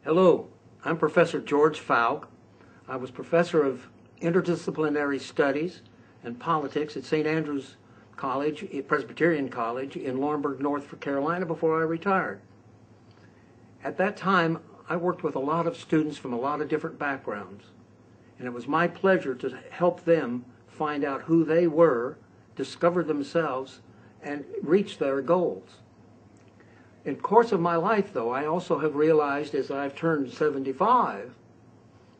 Hello, I'm Professor George Faulk. I was Professor of Interdisciplinary Studies and Politics at St. Andrews College, Presbyterian College in Laurinburg, North Carolina before I retired. At that time, I worked with a lot of students from a lot of different backgrounds, and it was my pleasure to help them find out who they were, discover themselves, and reach their goals. In the course of my life, though, I also have realized as I've turned 75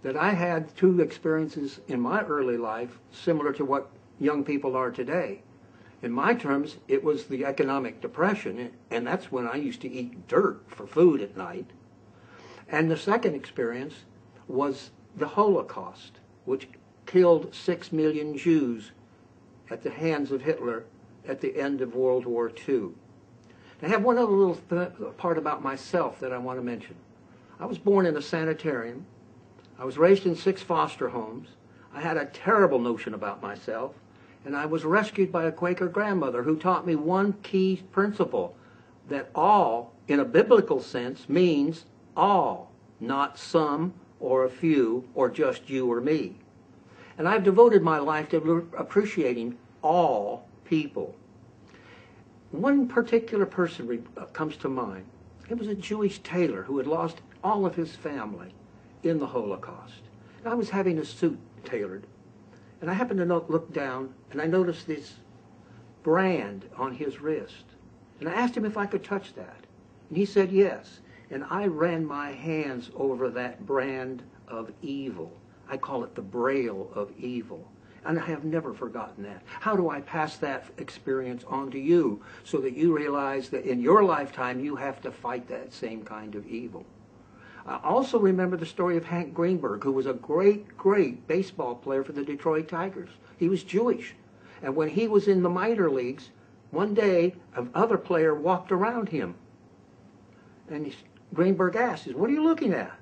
that I had two experiences in my early life similar to what young people are today. In my terms, it was the economic depression, and that's when I used to eat dirt for food at night. And the second experience was the Holocaust, which killed 6 million Jews at the hands of Hitler at the end of World War II. I have one other little part about myself that I want to mention. I was born in a sanitarium. I was raised in 6 foster homes. I had a terrible notion about myself, and I was rescued by a Quaker grandmother who taught me one key principle, that all, in a biblical sense, means all, not some or a few or just you or me. And I've devoted my life to appreciating all people. One particular person comes to mind. It was a Jewish tailor who had lost all of his family in the Holocaust. And I was having a suit tailored, and I happened to look down, and I noticed this brand on his wrist. And I asked him if I could touch that. And he said yes. And I ran my hands over that brand of evil. I call it the Braille of evil. And I have never forgotten that. How do I pass that experience on to you so that you realize that in your lifetime you have to fight that same kind of evil? I also remember the story of Hank Greenberg, who was a great, great baseball player for the Detroit Tigers. He was Jewish. And when he was in the minor leagues, one day another player walked around him. And Greenberg asked, "What are you looking at?"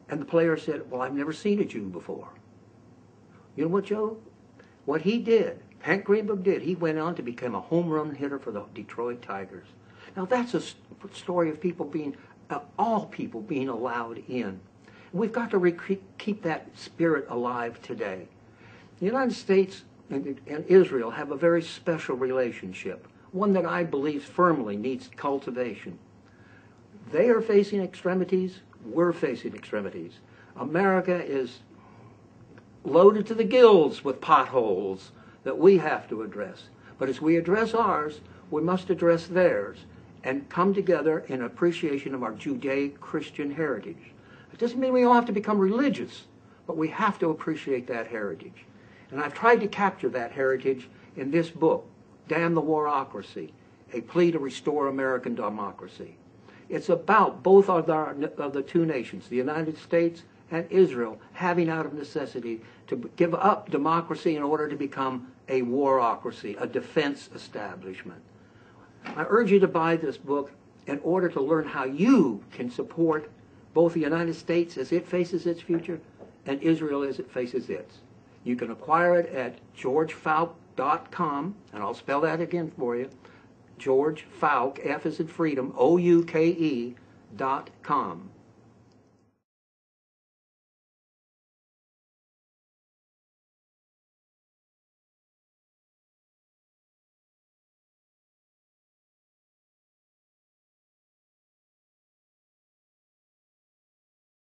And the player said, "Well, I've never seen a Jew before." You know what, Joe? What he did, Hank Greenberg did, he went on to become a home run hitter for the Detroit Tigers. Now that's a story of people being, all people being allowed in. We've got to keep that spirit alive today. The United States and Israel have a very special relationship, one that I believe firmly needs cultivation. They are facing extremities, we're facing extremities. America is loaded to the gills with potholes that we have to address. But as we address ours, we must address theirs and come together in appreciation of our Judeo-Christian heritage. It doesn't mean we all have to become religious, but we have to appreciate that heritage. And I've tried to capture that heritage in this book, Damn the Warocracy, a plea to restore American democracy. It's about both of the two nations, the United States and Israel, having out of necessity to give up democracy in order to become a warocracy, a defense establishment. I urge you to buy this book in order to learn how you can support both the United States as it faces its future and Israel as it faces its. You can acquire it at georgefaulk.com, and I'll spell that again for you. George Faulk, F as in freedom, OUKE.com.